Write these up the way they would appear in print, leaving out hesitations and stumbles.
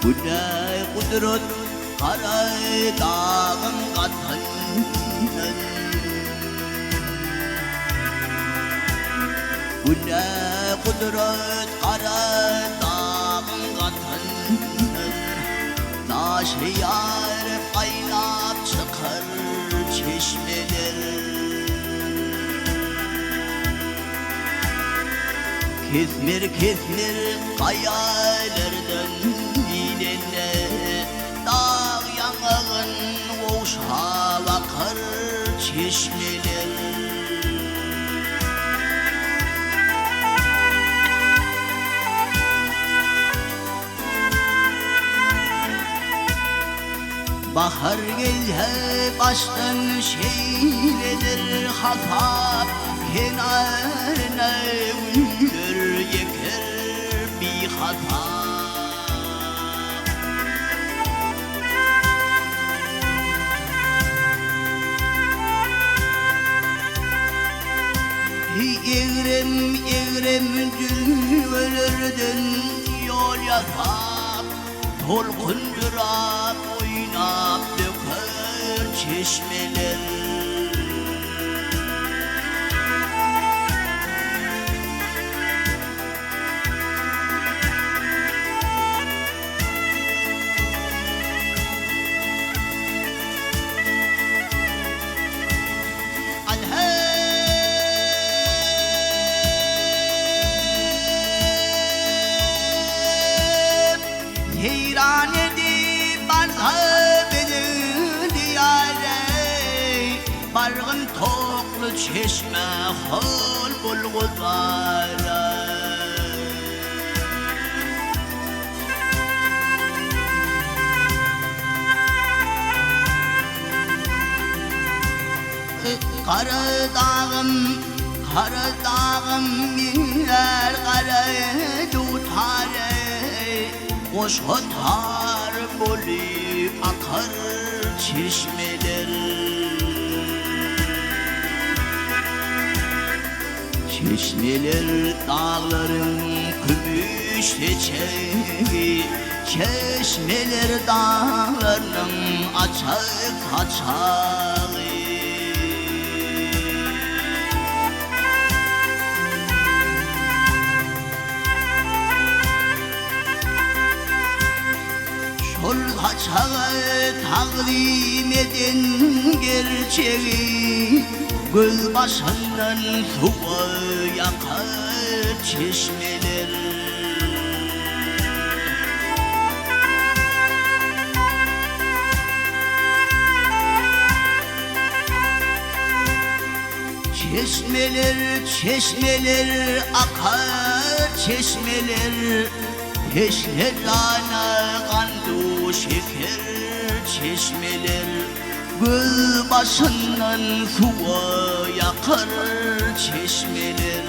Bu ne kudret kara dağın katından. Bu ne kudret kara dağın katından. Taşı yar kaynap çıkar çeşmeler. Kesmir kesmir kayalardan dinene dağ yanağın oğuşa bakar çeşmeler. Bahar gelse baştan şeyledir hafaf kenarına güller yeker bir hata. Eğrem eğrem dülvelerden yol yapar, dolkundurap oynap döker çeşmeler. Heyran edip mazhabını diyare, bargın toklu çeşme hol bulguzara. Kara dağım minler kara tutare. Boş atar boli akar çeşmeler. Çeşmeler dağların gümüş çiçeği, çeşmeler dağların açık açağı. Sol kaçağı takdim eden gerçeği, göz başından suya yakar çeşmeler. Çeşmeler, çeşmeler akar çeşmeler. Peşlerine kandu şeker çeşmeler. Göz başından suya yakar çeşmeler.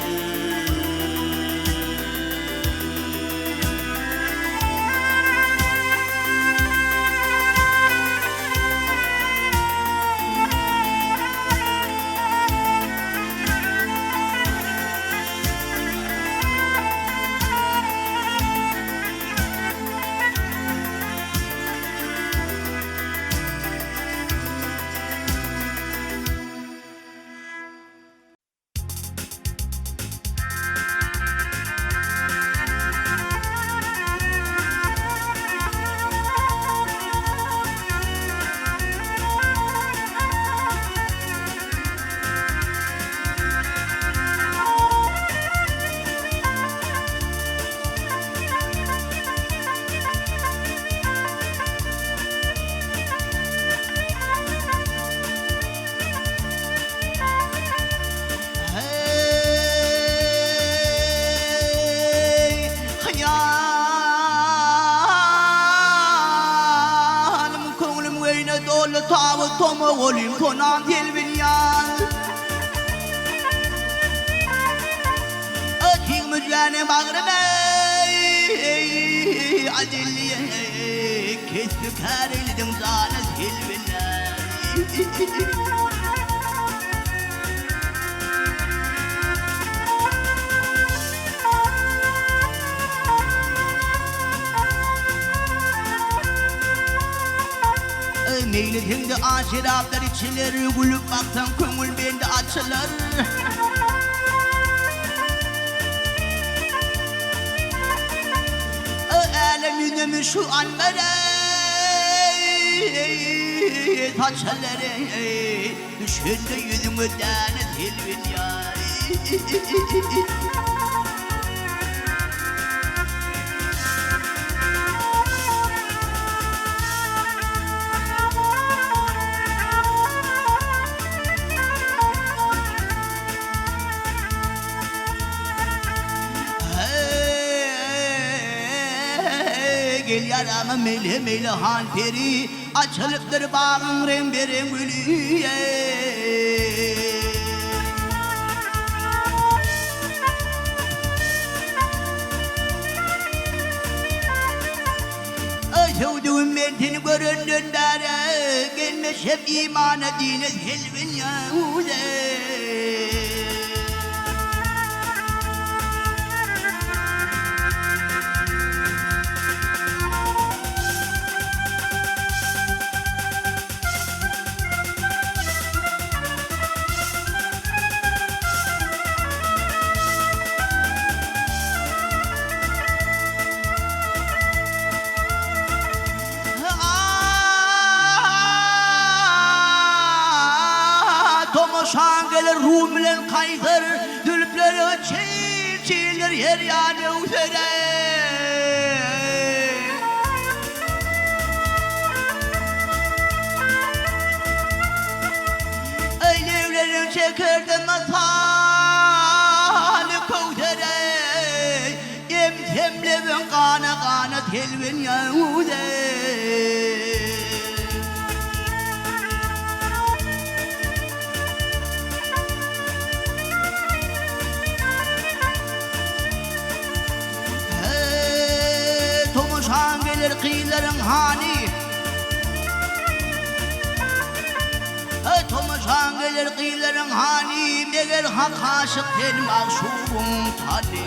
Toma olim konan telvin yal Aking müjane bağrına Acilliye Kesbi karildim sana telvine Meyletinde aşiraplar içilir, gülüp baksan köngül bende açılır. Elem yüzümü şu an taçları düşündü yüzümden tilvin yar. Gel yaramı mele mele hanferi açılıptır bağın remberim gülü. Sevduğum mentini göründün dara gelmiş hep imana dine helvin yahude. Şangeler rumlen kaydır, dülpleri çiğler yer yanı üzere. Eylevlerin çekirdi masalı kuvdere. Emtemlevin kana kana telvin yahude. Kıyıların hani Tomaşan gelir kıyıların hani Meğer hak aşık ten mahşubun tali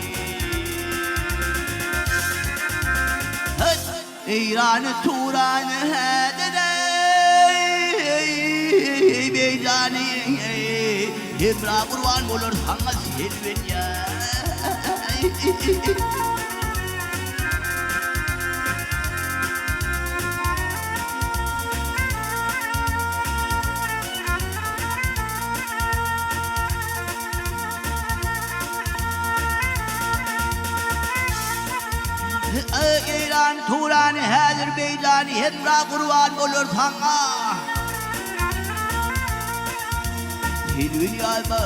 İran'ı Turan'ı hedere Beyzani Hemra kurban olur sana selvin ya. İran, Turan, Hedir, Beyzani, Hemra kurban olur sana. Hilvin yayma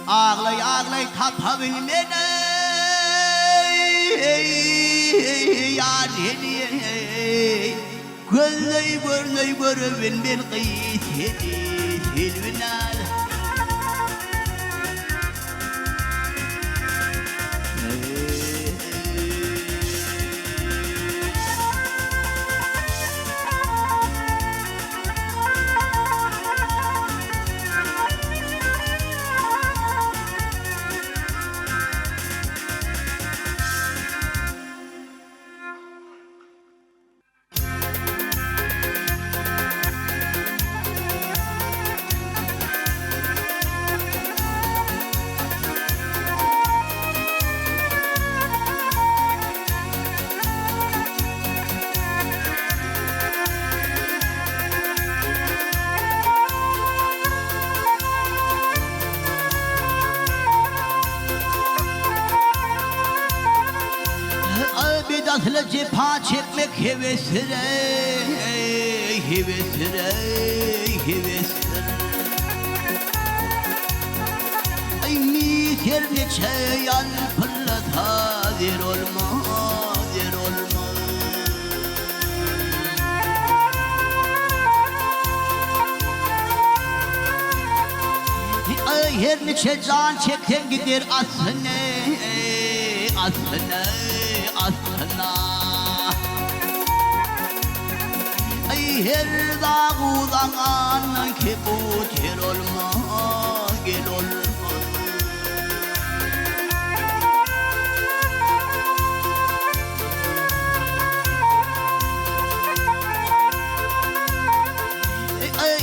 Ağlay ağlay tapavin beni yar hediye gözley gözley görüvin ben kıyıt hediye hilvin al Aslı cepa çekmek hevesine hevesine hevesine Ay miser neçe yan fırlata der olma der olma her niçe can çeken gider aslına, aslına, aslına. Ay her dağıdan anan ki bu ter olma, gel olma.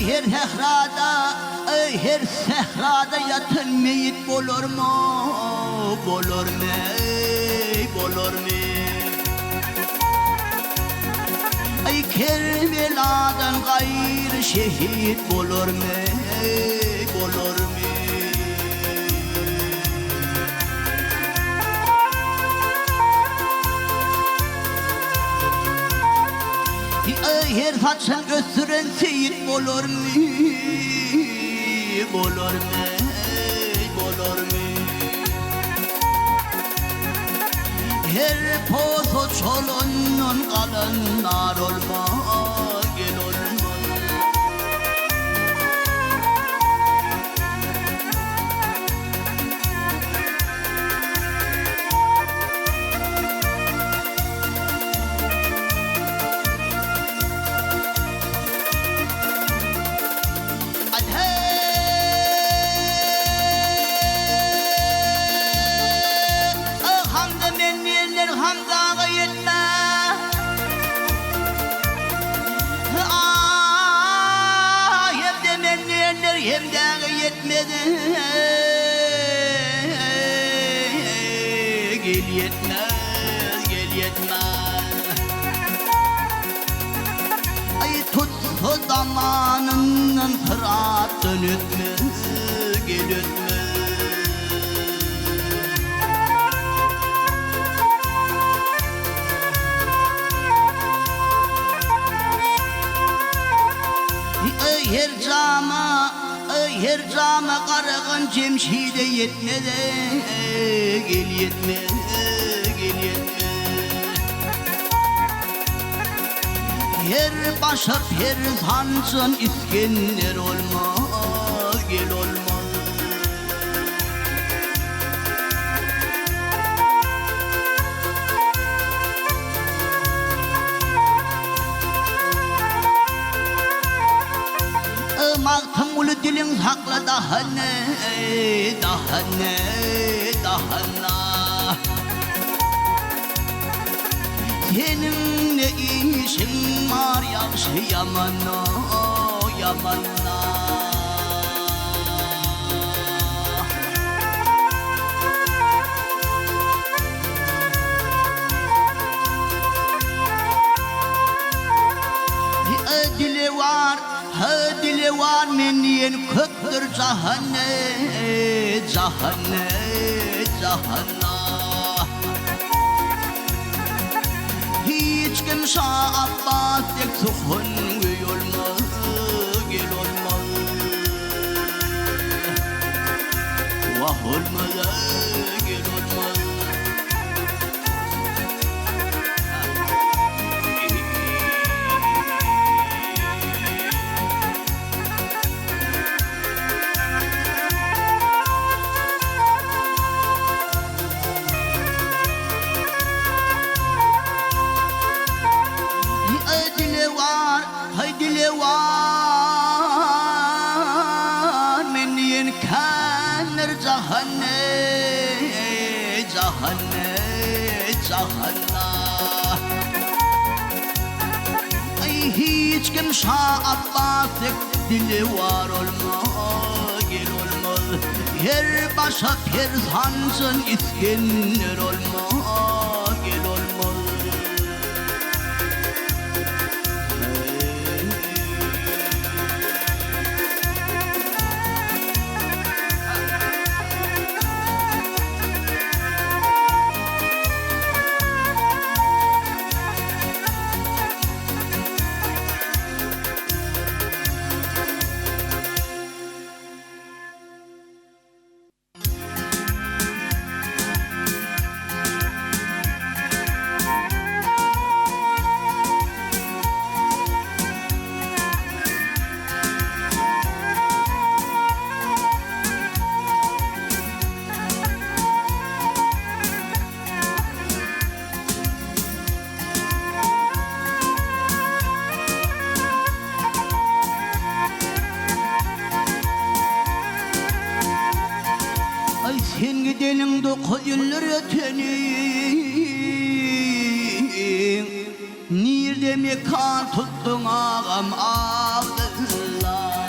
Her hehrada, her sehrada yatın meyit bolur mu? Bolur mu? Bolur mu? Ay Kerbela'dan gayrı şehit bolur mu? Bolur mu? Her saçın gösteren seyit bolur mu? Bolur mu? Bolur mu? Her pozo çolunun kalınlar olma, gel olma. Hamdaga yetme, hem de menniyenler hem de yetmedi. Gel yetmez, gel yetmez. Ay tuttu zamanının sıratın ötmez, gel ötmez. Her cama karıgın cemşide yetmedi, gel yetme, gel yetme. Her başa her sancın İskender olma, gel olma. Maktım ulu dilin sakla daha ne, daha ne, daha ne. Senin ne işin var yakşı yamana, yamana. Dili var, dili var meniyen köktür cahane, cahane, cahana. Hiç kim Şah Abbas tek suhun olmaz, gel olmaz. Vah olmaz, gel olmaz. Dili var meniyen kanır cahane, cahane, cahana. Ay hiç kim Şah Abbas dili var olma, gel olmaz. Her başa her sancın İskender olma, gel olmaz. sen gidenin 9 yıllar ötenin Nirde mekan tuttun ağam Abdullah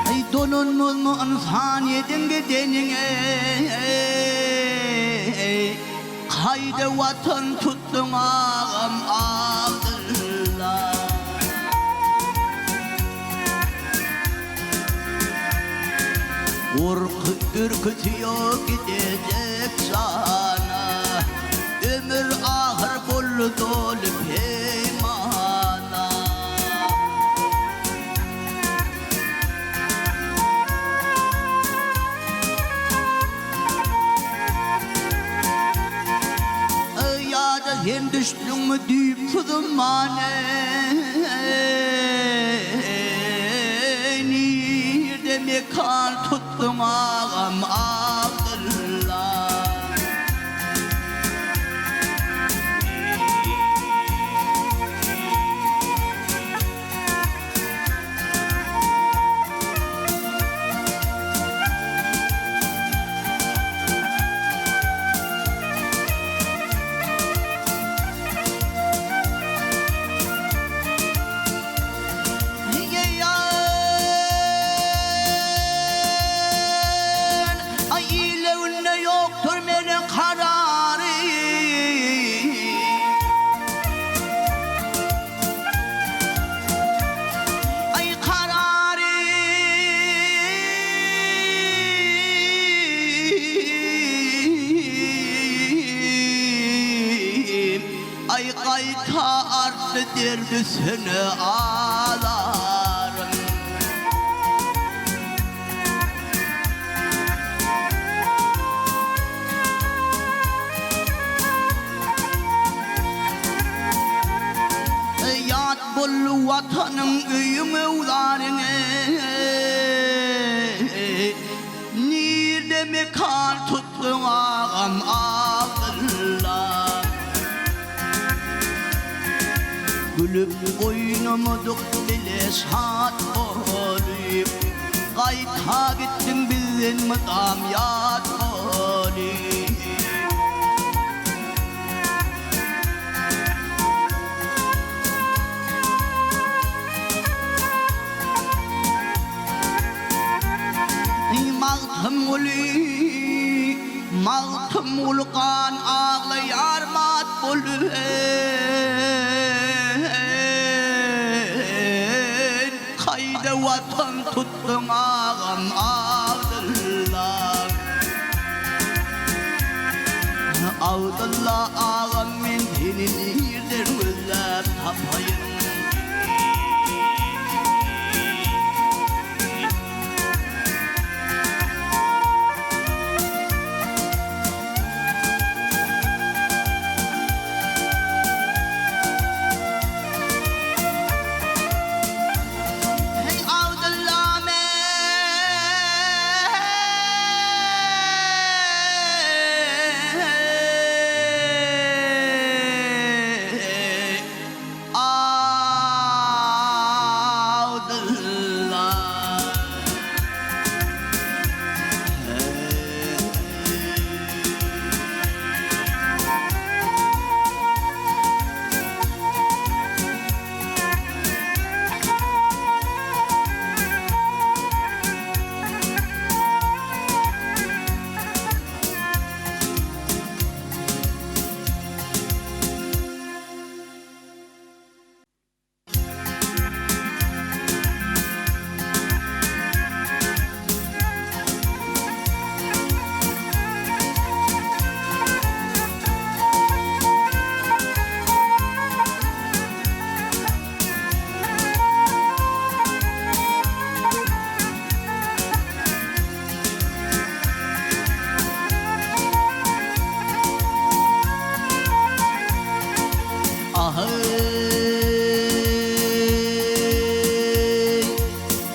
Ay donunmuz mu insaniyedin gidenine Haydi vatan tuttun ağam Abdullah Ürkütüyor gidecek sana Ömür ahır buldu dolu peymana Ya da sen düştün mü deyip fıdımane Nirde mekan tuttun ağam Abdullah Ay kayta arttı derdisini ağlarım Yat bul vatanın öyüm evlarını Nirde mekan tuttun ağam Abdullah Gülüp oynamadık bile saat olayım Kayta gittin bizden mıdam yat olayım Mağtım uli, mağtım ulkan ağlayar mat bulu Kayda vatan tuttun ağam Abdullah Abdullah ağam men senin yerden özlep tapayım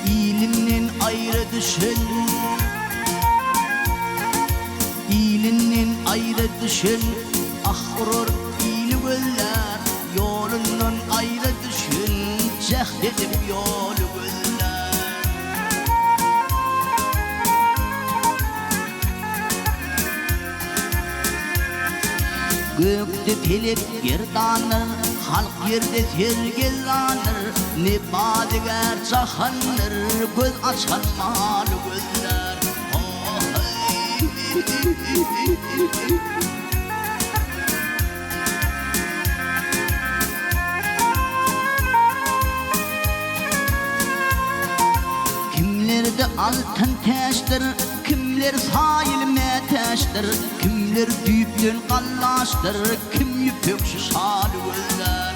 İlimden ayrı düşen İlimden ayrı düşen Ahurur dedim yol güller. Gökte telep gerdanır, halk yerde sergelanır. Ne badiger cahanır, göz açan mal gözler. Kimlerde altın taştır, kimler sayilme taştır, kimler düyüplen kallaştır, kim yüpük şu şal gözler.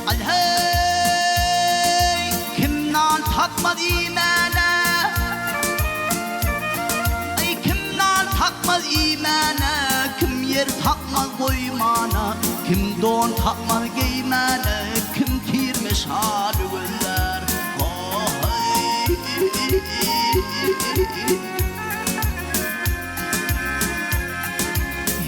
Alhey kimnan takmaz imana, ay kimnan takmaz imana, kim yer takmaz koymana, kim don takmaz giymana, kim tirme şal güller.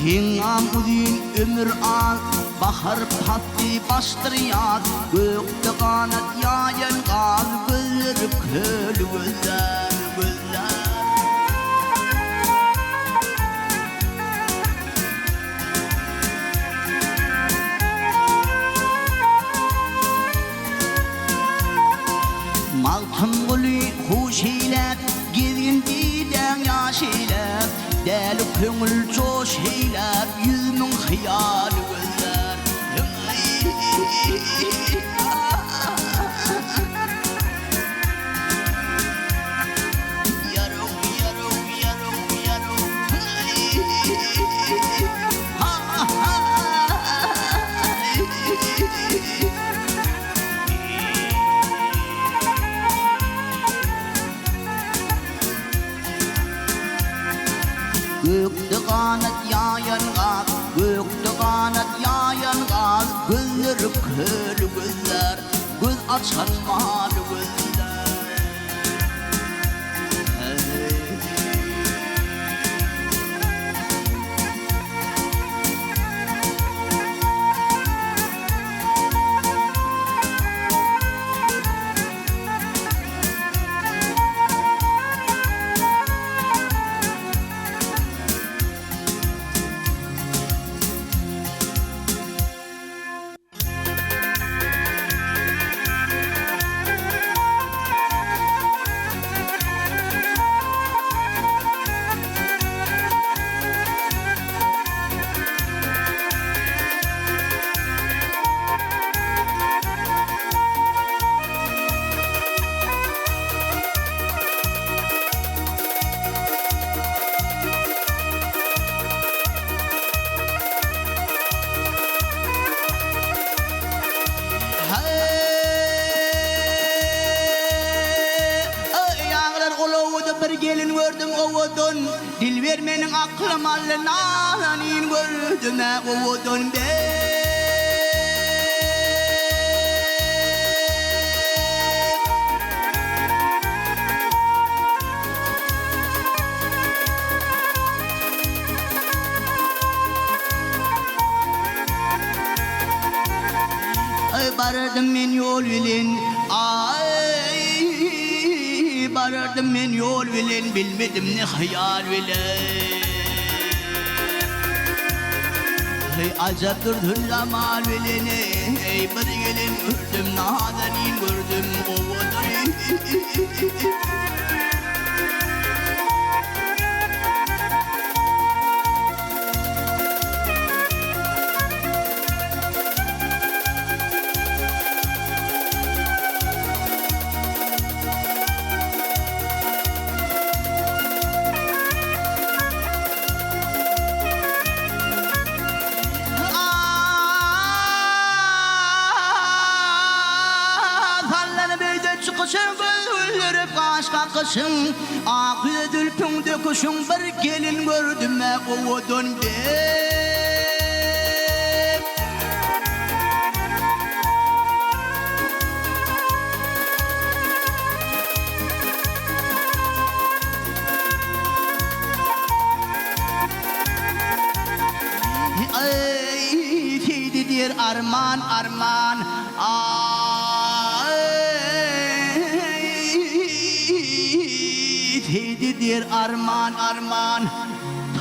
Hingam udin ömür al, bahar patti bastır yaz, gökte kanat yayan gaz, güller köl güller, güller. Maltın gülü hoş eylep, gezgin diden yaş eylep, deli köngül coş eylep, yüzümün hıyal gözler. Yarım, yarım, yarım, yarım. Ha ha. Gökte kanat yayan gaz, gökte kanat yayan gaz, güller köl güller, göz açan mal güller. Bir gelin gördüm ovudun, dil vermenin aklım alın gördüm ovudun be. Barardım men yol bilen, barardım men yol bilen, bilmedim ne hayal bilen. Hey acaptır hüllamal bilen, hey bir gelin gördüm, nadanin gördüm ovudun. Çıkışın gülürüp kaşka kışın, aklı dülpün döküşün, bir gelin gördüm ovudun be. Feydi der arman arman Feydi der arman arman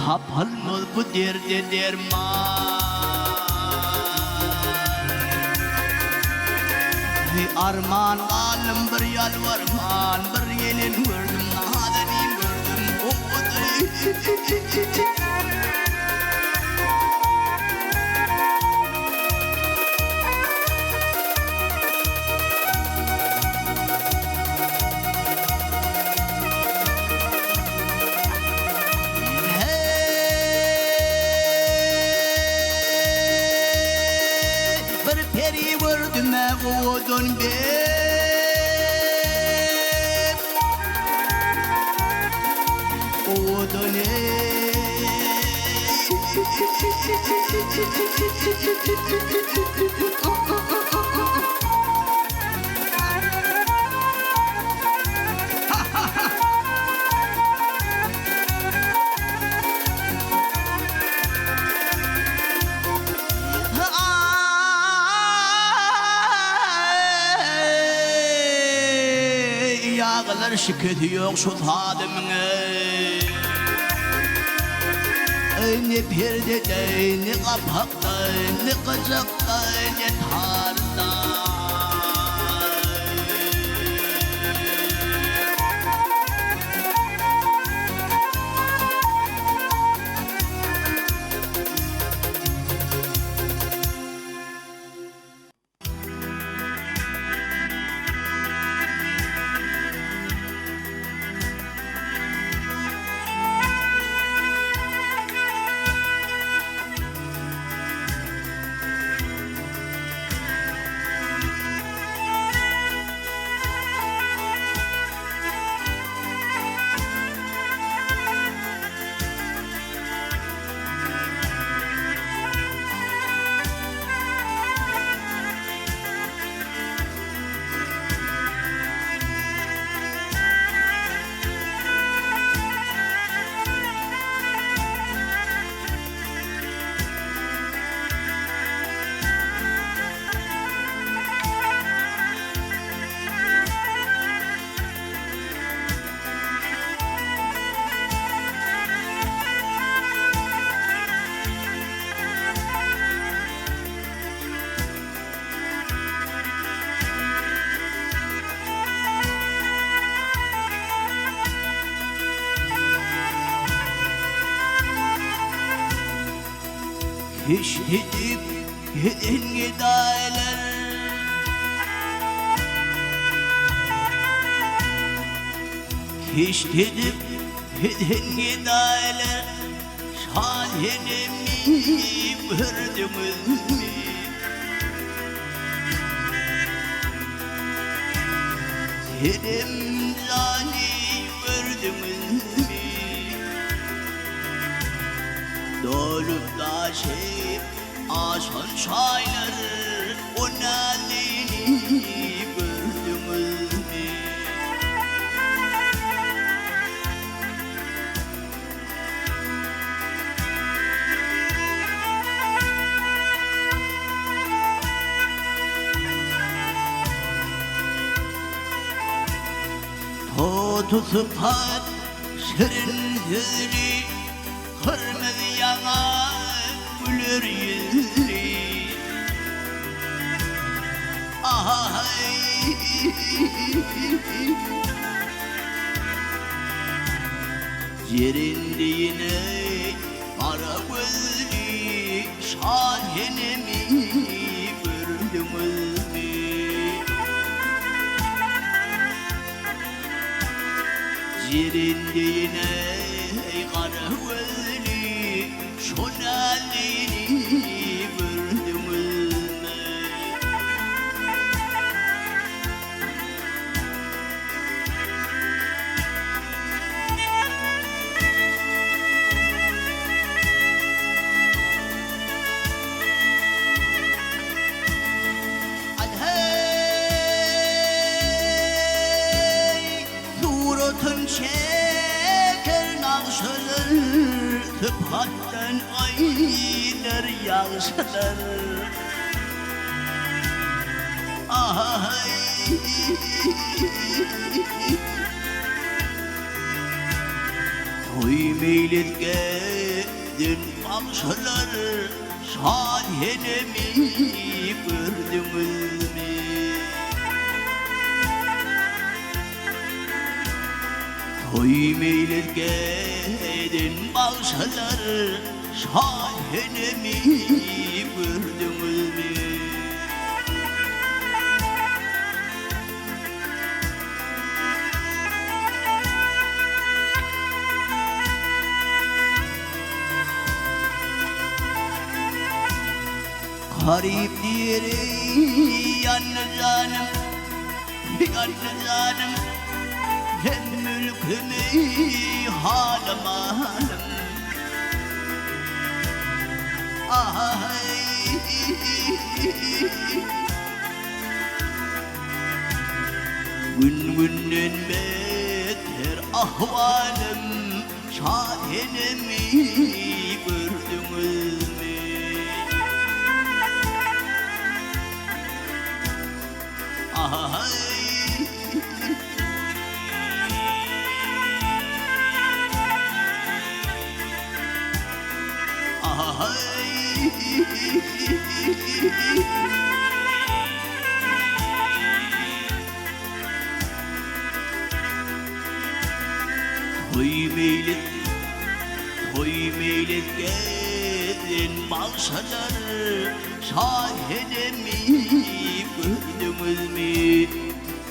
Tapılmaz bu derde derman Arman alım bir yalvarman Bir gelin gördüm nadenin gördüm Bir peri gördüm Odun be Odun Yağlar şikayeti yok şu tadımına Ne perdede, ne kapakta, ne kacakta, ne tarda Hiç gidip gidin giderler Hiç gidip gidin giderler Şahinimi gördünüz mü? Selim zani gördünüz mü? Dolup taşıp aşan çaylar O nalini gördünüz mü? Totu sıfat şirin yüzlü Kırmızı yana gülür yüzlü Ay Cerindiğine kara gözlü Şahinimi gördünüz mü? Cerindiğine kara gözlü Şonalini gördünüz mü? Suratın şeker nakşılır Tıphattan aylar yağsalar Ay Toy meyletkedin baksalar Şadihenemi gördünüz mü? Toy meyletkedin baksalar Şadihenemi gördünüz mü? Garip diyeri yalnız canım Hem mülkümü halim halim Ay Gün günden beter ahvalım Şadihenemi gördünüz mü? Ay Toy meylet gedin baksalar Şadihenemi gördünüz mü?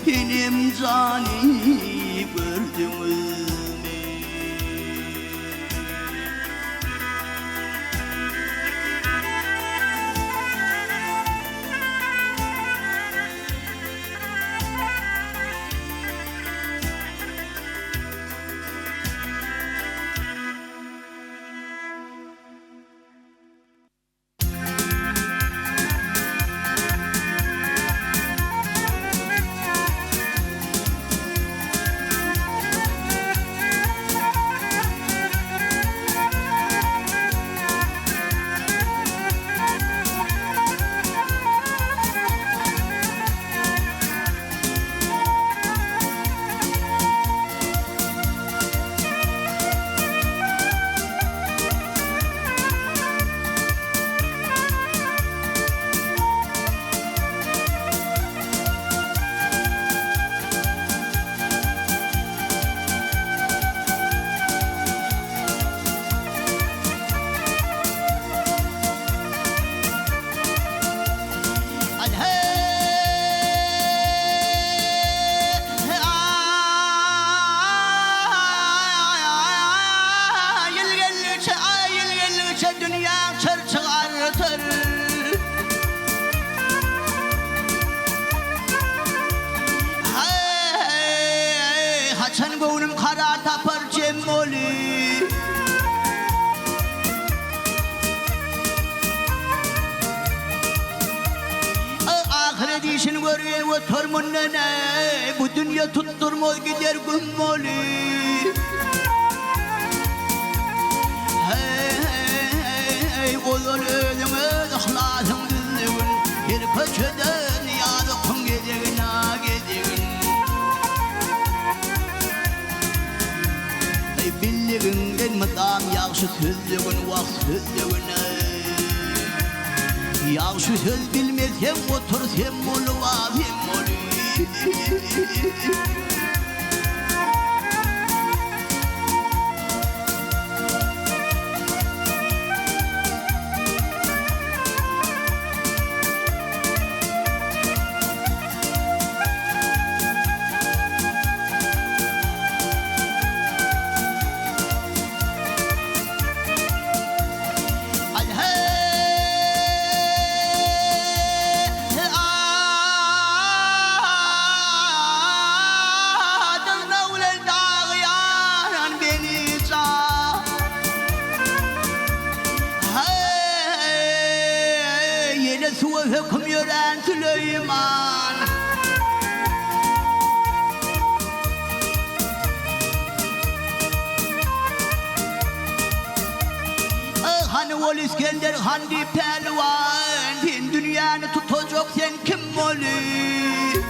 Benim cani gördünüz mü? Haçan gönlüm kara tapar cemmoli Ahiret işini görüyor oturmun nene Bu dünya tutturmaz gider gümmoli Hey olur ölümüz ahlasın düzlüğün Bir köşeden yadıkın gidin ha gidin Billiğinden mıdam yağşı sözlüğün vakt sözlüğün Yağşı söz bilmezsem otur sen bolu vafim bolu hüküm yören Süleyman Hani ol İskender Handi Pehlivan, din dünyanı tutacak sen kim olur?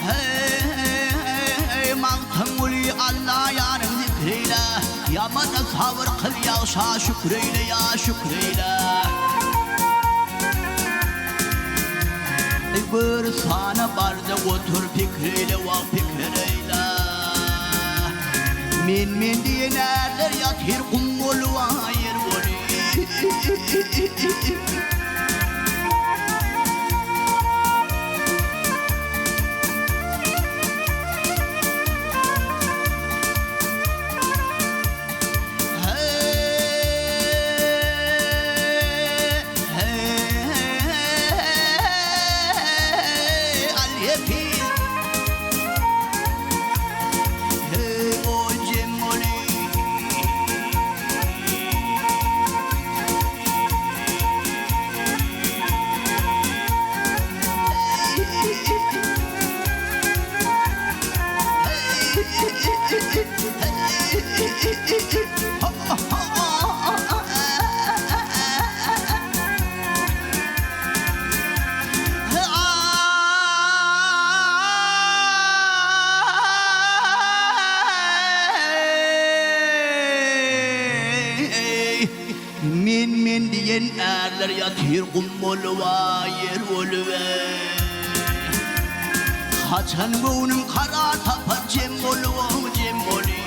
Hey mantın uli Allah yarın zikreyle, yamada sabır kıl yaşa şükreyle ya şükreyle. Bir sana barda otur fikriyle va fikreyle. Min diyenerler yatir kummul va yer voli. Min diyen erler yatır kummul va yer volve. Haçan bunun kara tapar cemol va cemoli.